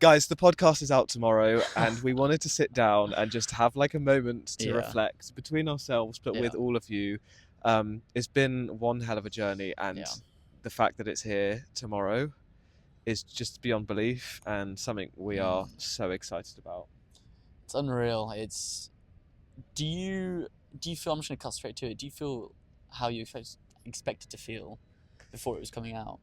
Guys, the podcast is out tomorrow, and we wanted to sit down and just have like a moment to Yeah, reflect between ourselves, but yeah, with all of you. It's been one hell of a journey, and yeah. the fact that it's here tomorrow is just beyond belief and something we are Mm. so excited about. It's unreal. It's do you feel, I'm just gonna cut straight to it. Do you feel how you expected to feel before it was coming out?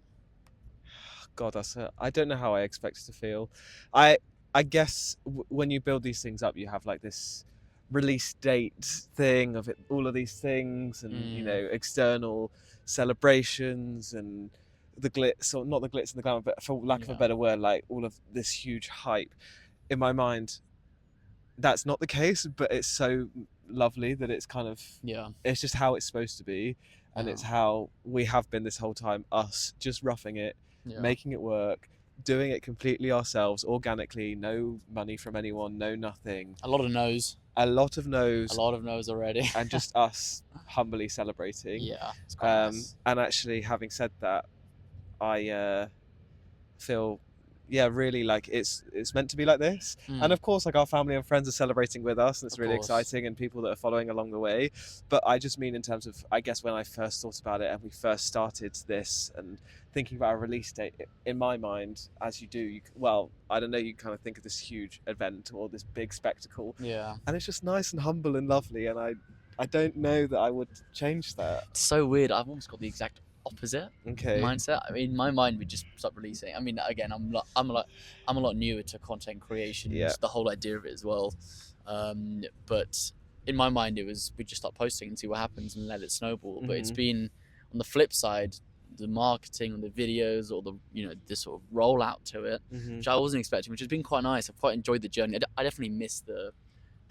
God, I don't know how I expected to feel. I I guess when you build these things up, you have like this release date thing of it, all of these things, and Mm, external celebrations and the glitz, or not the glitz and the glamour, but for lack of a yeah, better word, like all of this huge hype. In my mind, that's not the case, but it's so lovely that it's kind of, yeah, it's just how it's supposed to be, and yeah, it's how we have been this whole time, us just roughing it, yeah. making it work, doing it completely ourselves, organically, no money from anyone, no nothing, A lot of no's. a lot of A no's, lot of no's already. and just us humbly celebrating. Yeah, it's quite nice. And actually, having said that, I feel, yeah, really like it's meant to be like this. And Mm, of course, like, our family and friends are celebrating with us, and it's of really course. exciting, and people that are following along the way. But I just mean in terms of, I guess, when I first thought about it and we first started this and thinking about a release date, in my mind, as you do, well, I don't know, you kind of think of this huge event or this big spectacle, Yeah. and it's just nice and humble and lovely, and I don't know that I would change that. It's so weird. I've almost got the exact opposite Okay. mindset. I mean, my mind would just stop releasing. I mean, again, I'm a lot newer to content creation, Yeah. just the whole idea of it as well. But in my mind, it was we just start posting and see what happens and let it snowball. But it's Mhm. been on the flip side, the marketing on the videos or the this sort of rollout to it, Mhm. which I wasn't expecting, which has been quite nice. I've quite enjoyed the journey. I definitely miss the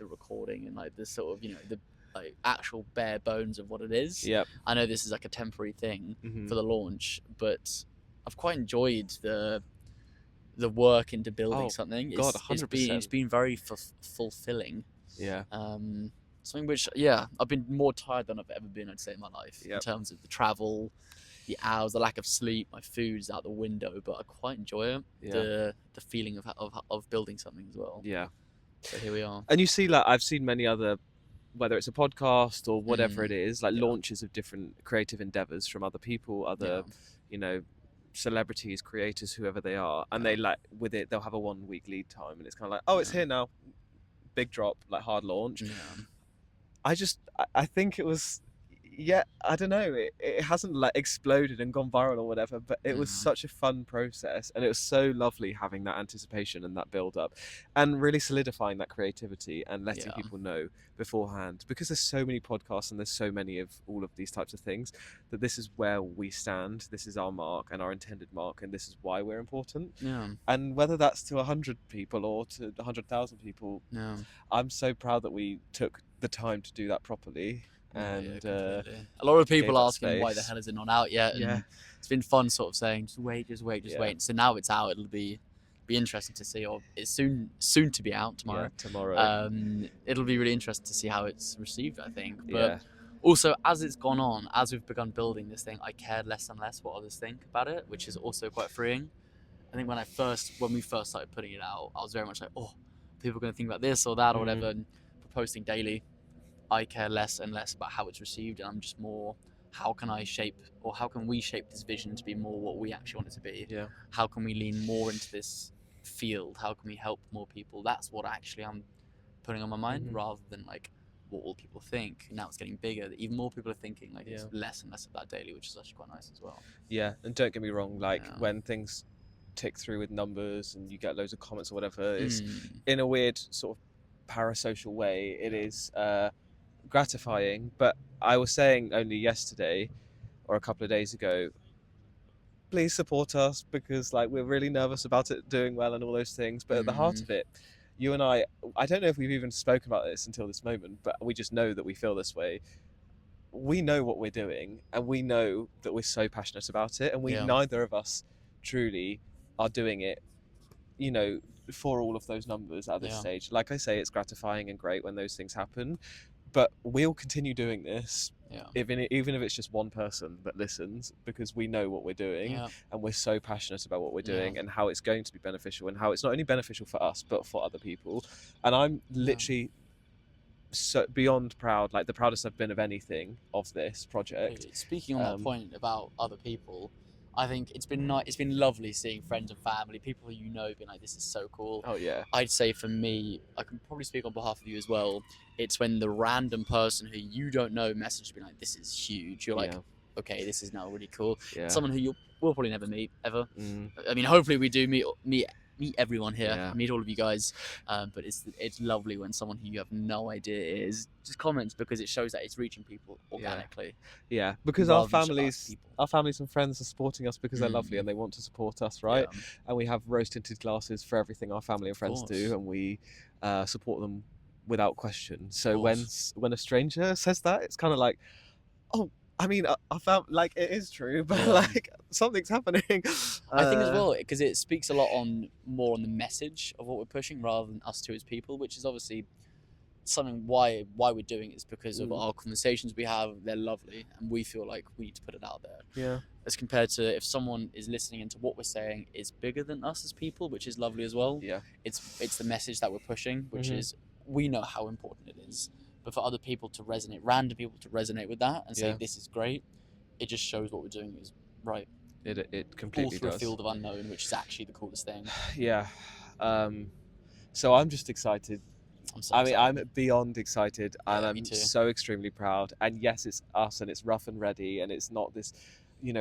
recording and like the sort of the like actual bare bones of what it is. Yep. I know this is like a temporary thing Mhm. for the launch, but I've quite enjoyed the work into building Oh, something. God, It's 100%. been very fulfilling. Yeah. Something which, yeah, I've been more tired than I've ever been, I'd say, in my life, in Yep. terms of the travel, the hours, the lack of sleep. My food's out the window, but I quite enjoy it. Yeah. The feeling of building something as well. Yeah. So here we are. And you see, like, I've seen many other, whether it's a podcast or whatever it Mm, is, like yeah, launches of different creative endeavors from other people, yeah, other, you know, celebrities, creators, whoever they are, and yeah, they, like, with it, they'll have a 1 week lead time, and it's kind of like, oh, it's yeah, here now, big drop, like hard launch. yeah. I think it was, yeah, I don't know, it hasn't like exploded and gone viral or whatever, but it was Mm, such a fun process, and it was so lovely having that anticipation and that build up, and really solidifying that creativity and letting yeah, people know beforehand, because there's so many podcasts and there's so many of all of these types of things, that this is where we stand, this is our mark and our intended mark, and this is why we're important. yeah, And whether that's to 100 people or to 100,000 people, yeah. I'm so proud that we took the time to do that properly, No, yeah, and completely. A lot of gave people that asking why the space. hell is it not out yet, Yeah, and it's been fun sort of saying just wait, just wait, just yeah, wait. So now it's out. It'll be interesting to see, or it's soon to be out yeah. tomorrow. Tomorrow. It'll be really interesting to see how it's received, I think. But Yeah. also, as it's gone on, as we've begun building this thing, I cared less and less what others think about it, which is also quite freeing. I think when we first started putting it out, I was very much like, oh, people are going to think about this or that or whatever. And for posting daily, I care less and less about how it's received, and I'm just more, how can I shape, or how can we shape this vision to be more what we actually want it to be? Yeah. How can we lean more into this field? How can we help more people? That's what actually I'm putting on my mind, Mhm. rather than like what all people think. Now it's getting bigger. Even more people are thinking like it's Yeah. less and less about daily, which is actually quite nice as well. Yeah. And don't get me wrong, like, Yeah. when things tick through with numbers and you get loads of comments or whatever, it's Mm, in a weird sort of parasocial way. It is gratifying. But I was saying only yesterday or a couple of days ago, please support us, because like we're really nervous about it doing well and all those things. But at the heart mm, of it, you and I don't know if we've even spoken about this until this moment, but we just know that we feel this way. We know what we're doing, and we know that we're so passionate about it, and we yeah, neither of us truly are doing it, you know, for all of those numbers at this yeah, stage. Like I say, it's gratifying and great when those things happen, but we'll continue doing this Yeah. even if it's just one person that listens, because we know what we're doing Yeah. and we're so passionate about what we're Yeah. doing and how it's going to be beneficial and how it's not only beneficial for us but for other people. And I'm literally so beyond proud, like the proudest I've been of anything of this project. Speaking on that point about other people, I think it's been it's been lovely seeing friends and family, people who you know, being like, "This is so cool." Oh yeah. I'd say for me, I can probably speak on behalf of you as well. It's when the random person who you don't know messaged me like, "This is huge." You're like, Yeah. "Okay, this is now really cool." Yeah. Someone who we'll probably never meet ever. Mm. I mean, hopefully we do meet everyone here, Yeah. meet all of you guys. But it's lovely when someone who you have no idea is just comments, because it shows that it's reaching people organically. Yeah, because Rather our than just us families, people. our families and friends are supporting us because they're lovely and they want to support us, right? Yeah. And we have rose-tinted glasses for everything our family and friends do, course. and we support them without question. So course. when a stranger says that, it's kind of like, oh, I mean, I found like it is true, but Yeah. like something's happening. I think as well, because it speaks a lot more on the message of what we're pushing rather than us two as people, which is obviously something why we're doing it is because of our conversations we have. They're lovely, and we feel like we need to put it out there. Yeah. As compared to if someone is listening into what we're saying is bigger than us as people, which is lovely as well. Yeah. It's the message that we're pushing, which Mhm. is, we know how important it is. But for other people to resonate, random people to resonate with that and say, Yeah. this is great, it just shows what we're doing is right. It All completely through does. a field of unknown, which is actually the coolest thing. Yeah. So I'm just excited. I'm so I mean, excited. I'm beyond excited, and Yeah, I'm me too. so extremely proud. And yes, it's us, and it's rough and ready, and it's not this,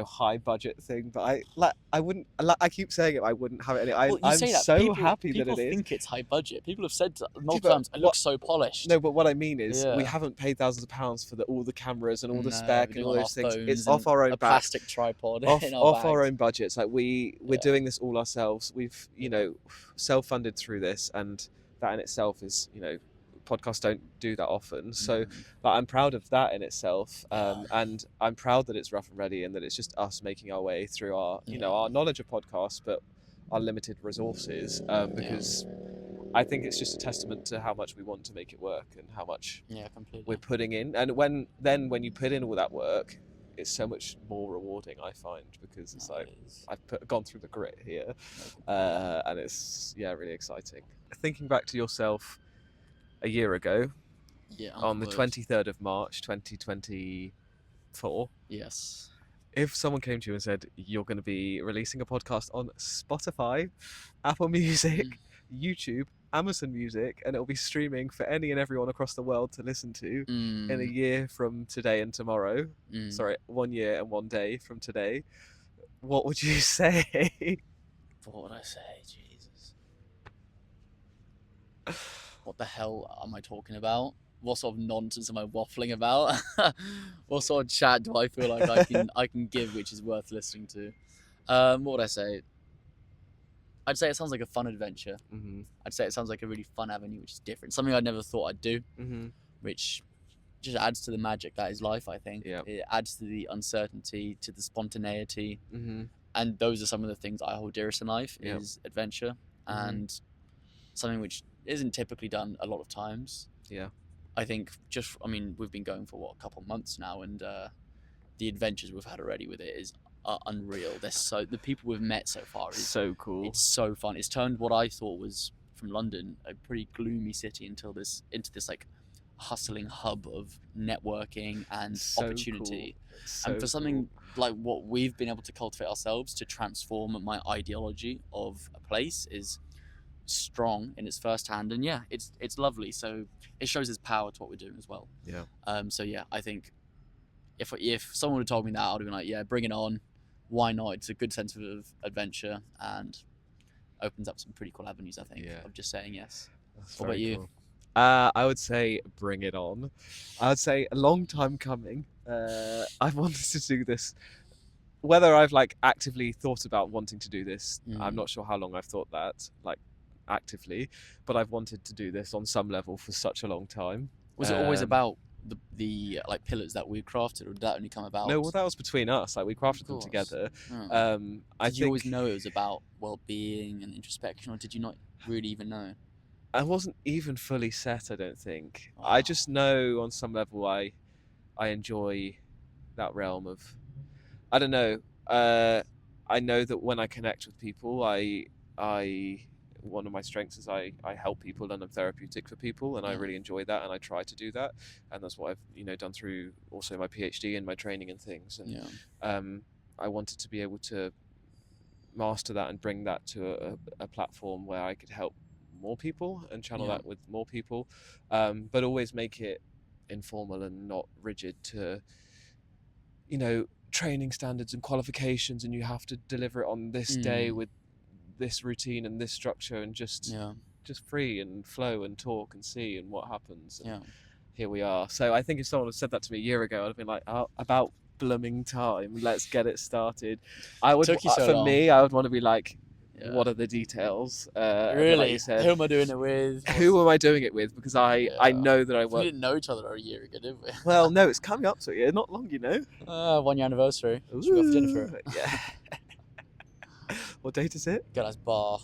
high budget thing. But I keep saying it. I wouldn't have it. Well, you I'm say that, so people, happy that people it is. think it's high budget. People have said multiple but times, it what- looks so polished. No, but what I mean is, we Yeah. haven't paid thousands of pounds for all the cameras and all the No, spec we're and doing all it on those our things. It's phones off and our own a back. plastic tripod Off in our our bags. own budgets. Like we're Yeah. doing this all ourselves. We've self-funded through this, and that in itself is podcasts don't do that often. So like, I'm proud of that in itself, and I'm proud that it's rough and ready and that it's just us making our way through our our knowledge of podcasts, but our limited resources, because I think it's just a testament to how much we want to make it work and how much completely. we're putting in. And when you put in all that work, it's so much more rewarding, I find, because it's like I've gone through the grit here, and it's really exciting. Thinking back to yourself a year ago, on the 23rd of March 2024, Yes. if someone came to you and said you're going to be releasing a podcast on Spotify, Apple Music, YouTube, Amazon Music, and it'll be streaming for any and everyone across the world to listen to in a year from today and tomorrow, sorry, 1 year and 1 day from today, what would you say? What would I say? Jesus. What the hell am I talking about? What sort of nonsense am I waffling about? What sort of chat do I feel like I can give, which is worth listening to? What would I say? I'd say it sounds like a fun adventure. Mm-hmm. I'd say it sounds like a really fun avenue, which is different. Something I never thought I'd do, which just adds to the magic that is life, I think. Yeah. It adds to the uncertainty, to the spontaneity. Mm-hmm. And those are some of the things I hold dearest in life, Yeah. is adventure, and something which isn't typically done a lot of times. Yeah. I think we've been going for a couple of months now, and the adventures we've had already with it are unreal. The people we've met so far is so cool. It's so fun. It's turned what I thought was, from London, a pretty gloomy city into this like hustling hub of networking and So opportunity. So And for something like what we've been able to cultivate ourselves to transform my ideology of a place is strong in its first hand, and it's lovely. So it shows its power to what we're doing as well. Yeah. So I think if someone would have told me that, I would have been like, yeah, bring it on. Why not? It's a good sense of adventure and opens up some pretty cool avenues, I think, of just saying yes. That's What about very you? cool. I would say bring it on. I would say a long time coming. I've wanted to do this. Whether I've actively thought about wanting to do this, I'm not sure how long I've thought that actively, but I've wanted to do this on some level for such a long time. Was it always about the pillars that we crafted, or did that only come about? No, well, that was between us. We crafted them course. together. Oh. I Did you think always know it was about well-being and introspection, or did you not really even know? I wasn't even fully set, I don't think. I just know on some level I I enjoy that realm of, I don't know. I know that when I connect with people, I one of my strengths is I help people and I'm therapeutic for people, and I Yeah. really enjoy that, and I try to do that, and that's what I've done through also my PhD and my training and things. And Yeah. I wanted to be able to master that and bring that to a platform where I could help more people and channel Yeah. that with more people, but always make it informal and not rigid to training standards and qualifications, and you have to deliver it on this day with this routine and this structure, and just free and flow and talk and see and what happens. And Yeah. here we are. So I think if someone had said that to me a year ago, I'd have been like, oh, about blooming time, let's get it started. I would, Took you so for long. me, I would want to be like, Yeah. what are the details? Like Really? you said, Who am I doing it with? who am I doing it with? Because I Yeah. know that I We work. didn't know each other a year ago, did we? Well, no, it's coming up to a year, not long, 1 year anniversary. Should we go for dinner for it? Yeah. What date is it? Get us bar.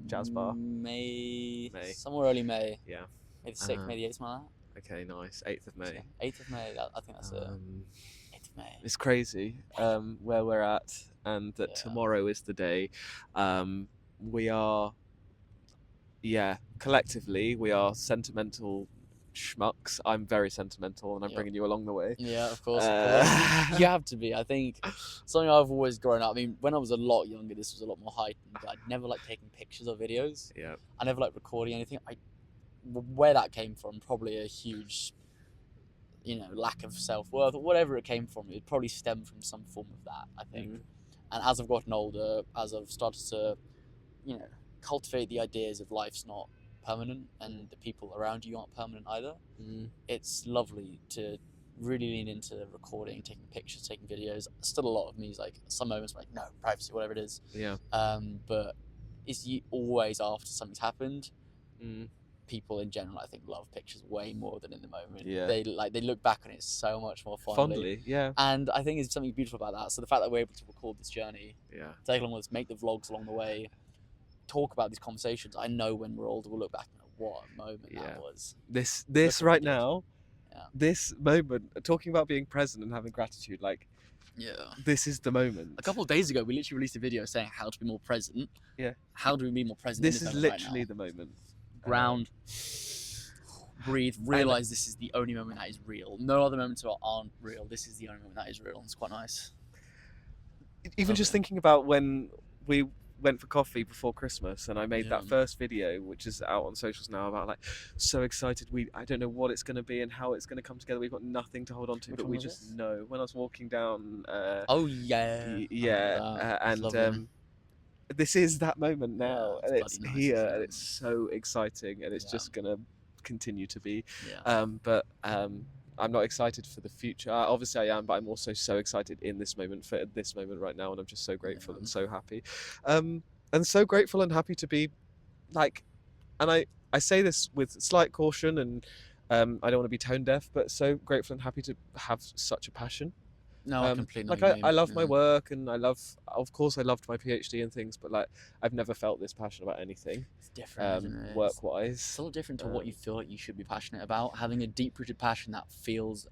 Jazz bar. May. May. Somewhere early May. Yeah. Maybe the 6th, maybe the 8th, something like Okay, nice. 8th of May. that. 8th of May. I think that's it. 8th of May. It's crazy where we're at, and that Yeah. tomorrow is the day. We are, collectively, we are sentimental schmucks. I'm very sentimental, and I'm Yep. bringing you along the way. Yeah, of course. Uh, You have to be. I think something I've always grown up. I mean, when I was a lot younger, this was a lot more heightened. But I'd never like taking pictures or videos. Yeah. I never like recording anything. Where that came from, probably a huge, lack of self-worth or whatever it came from. It probably stemmed from some form of that, I think. Mhm. And as I've gotten older, as I've started to, cultivate the ideas of life's not permanent and the people around you aren't permanent either, it's lovely to really lean into recording, taking pictures, taking videos. Still a lot of me is like, some moments I'm like, no, privacy, whatever it is. Yeah. But it's always after something's happened. Mm. People in general, I think, love pictures way more than in the moment. Yeah. They look back on it so much more Fondly, yeah. and I think there's something beautiful about that. So the fact that we're able to record this journey, Yeah. take along with us, make the vlogs along the way, talk about these conversations, I know when we're older we'll look back and go, what a moment Yeah. that was. This Look what right we did. now, Yeah. this moment, talking about being present and having gratitude, like, Yeah. this is the moment. A couple of days ago, we literally released a video saying how to be more present. Yeah. How do we be more present? This in is this moment literally right the moment. now? Ground. Breathe. Realize this is the only moment that is real. No other moments aren't real. This is the only moment that is real. It's quite nice. Even just Lovely. thinking about when we went for coffee before Christmas, and I made that Yeah. first video, which is out on socials now, about like, so excited. I don't know what it's going to be and how it's going to come together. We've got nothing to hold on to, Which but one we was just this? know. When I was walking down, Oh yeah. and lovely. this is that moment now, Yeah, and it's it's bloody nice, here, isn't and it? it's so exciting, and it's Yeah. just gonna continue to be. Yeah. But I'm not excited for the future. Obviously, I am, but I'm also so excited in this moment, for this moment right now, and I'm just so grateful man. and so happy, and so grateful and happy to be, like, and I say this with slight caution, and I don't want to be tone deaf, but so grateful and happy to have such a passion. No, I completely know Like, what you mean. I love my Yeah. work, and of course I loved my PhD and things, but like, I've never felt this passionate about anything, It's different, isn't it? work wise. It's a little different to what you feel like you should be passionate about. Having a deep-rooted passion that feels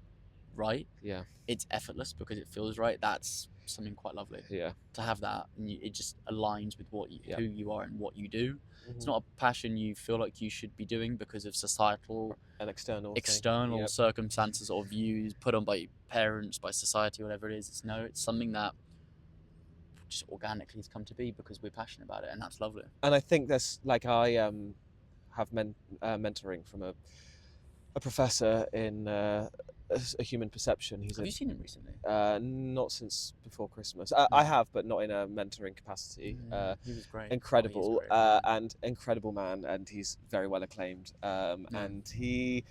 right. Yeah. It's effortless because it feels right. That's something quite lovely. Yeah. To have that, and it just aligns with Yeah. who you are and what you do. It's Mhm. not a passion you feel like you should be doing because of societal, An external thing. external Yep. circumstances or views put on by your parents, by society, whatever it is. It's something that just organically has come to be because we're passionate about it, and that's lovely. And I think there's, like, I have mentoring from a professor in a human perception. He's Have you seen him recently? not since before Christmas. I have, but not in a mentoring capacity. He was great. Incredible, Oh, he's great. and incredible man, and he's very well acclaimed. And he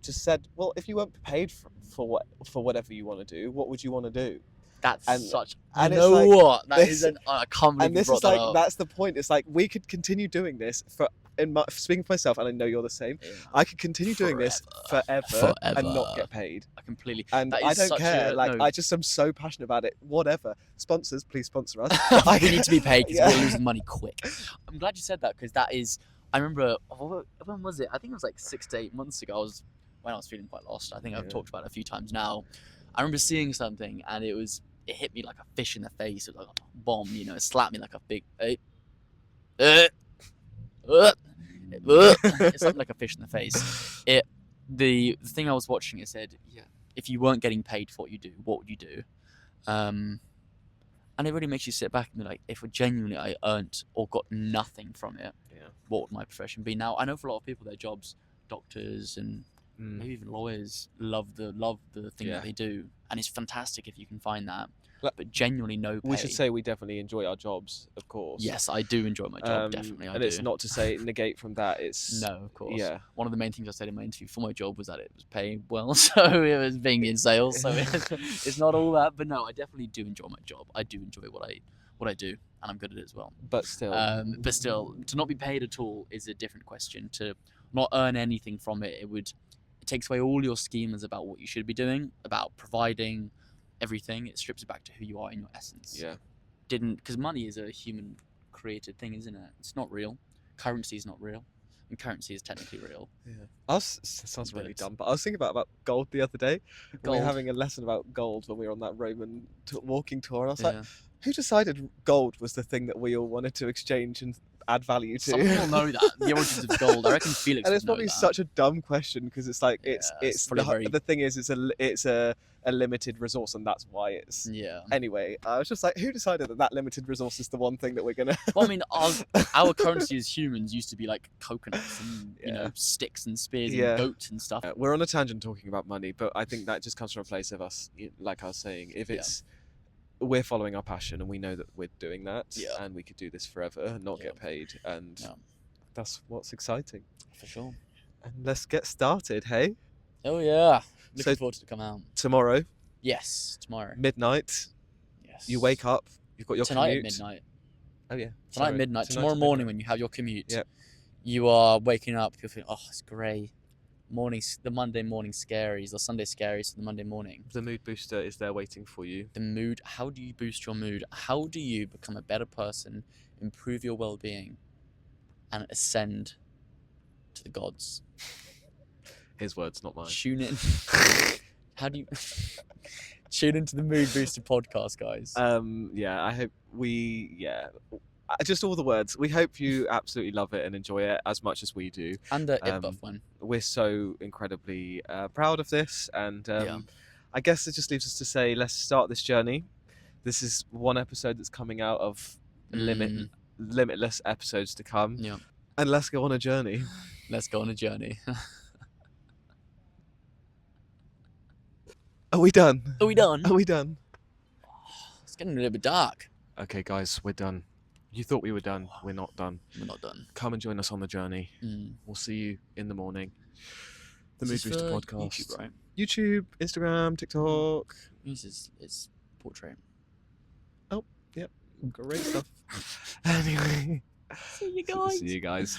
just said, well, if you weren't paid for whatever you want to do, what would you want to do? That's and- such. and you it's know like, what? That this- is an. I can't believe And you this brought is that like, up. that's the point. It's like, we could continue doing this speaking for myself, and I know you're the same. Yeah. I could continue doing this forever and not get paid. I completely. And That I is don't such care. a- Like, no. I just am so passionate about it. Whatever. Sponsors, please sponsor us. we need to be paid because Yeah. we're losing money quick. I'm glad you said that because that is. I remember when was it? I think it was like 6 to 8 months ago. I was when I was feeling quite lost. I think I've Yeah. talked about it a few times now. I remember seeing something and it hit me like a fish in the face. It was like a bomb, you know. It slapped me like a big. It's something like a fish in the face. The thing I was watching, it said, yeah, if you weren't getting paid for what you do, what would you do? And it really makes you sit back and be like, if genuinely I earned or got nothing from it, Yeah. what would my profession be? Now I know for a lot of people, their jobs, doctors and Mm. maybe even lawyers, love the thing Yeah. that they do, and it's fantastic if you can find that. Like, But genuinely no pay. We should say we definitely enjoy our jobs, of course. Yes, I do enjoy my job. Definitely, I and do. it's not to say negate from that. It's No, of course. Yeah. One of the main things I said in my interview for my job was that it was paying well, so it was being in sales, so it's not all that. But no, I definitely do enjoy my job. I do enjoy what I do, and I'm good at it as well. But still, But still, to not be paid at all is a different question. To not earn anything from it, it takes away all your schemas about what you should be doing, about providing everything. It strips it back to who you are in your essence. yeah. Because money is a human created thing, isn't it? It's not real. Currency is not real, and currency is technically real. Sounds really But- dumb, but I was thinking about gold the other day. We Gold. were having a lesson about gold when we were on that Roman walking tour, and I was like, Yeah. who decided gold was the thing that we all wanted to exchange and add value to? Some people know that the origins of gold. I reckon Felix. And would it's probably know that. such a dumb question because it's like Yeah, it's probably very- the thing is it's a limited resource, and that's why it's. Yeah. Anyway, I was just like, who decided that limited resource is the one thing that we're gonna? Well, I mean, our currency as humans used to be like coconuts and you know Yeah. sticks and spears Yeah. and goats and stuff. We're on a tangent talking about money, but I think that just comes from a place of us, like I was saying, if Yeah. it's we're following our passion and we know that we're doing that, Yeah. and we could do this forever and not get Yeah. paid, and Yeah. that's what's exciting. For sure. And let's get started. Hey, Oh yeah. Looking So- forward to it come out. tomorrow Yes, tomorrow. midnight, Yes. you wake up, you've got your tonight commute. at midnight. Oh yeah, Tonight sorry. at midnight. Tonight Tomorrow at morning midnight. when you have your commute. Yep. You are waking up. You're thinking, oh, it's grey. The Monday morning scaries or Sunday scaries for the Monday morning. The mood booster is there waiting for you. The mood. How do you boost your mood? How do you become a better person, improve your well-being, and ascend to the gods? His words, not mine. Tune in. How do you tune into the Mood Booster podcast, guys? Yeah, I hope just all the words. We hope you absolutely love it and enjoy it as much as we do. And it buff one. We're so incredibly proud of this, and Yeah. I guess it just leaves us to say, let's start this journey. This is one episode that's coming out of limitless episodes to come, Yeah. and let's go on a journey. Let's go on a journey. Are we done? Are we done? Are we done? It's getting a little bit dark. Okay, guys, we're done. You thought we were done. We're not done. We're not done. Come and join us on the journey. Mm. We'll see you in the morning. The Mood This is Booster for podcast. YouTube, right? YouTube, Instagram, TikTok. This is it's portrait. Great stuff. Anyway, See you guys. see you guys.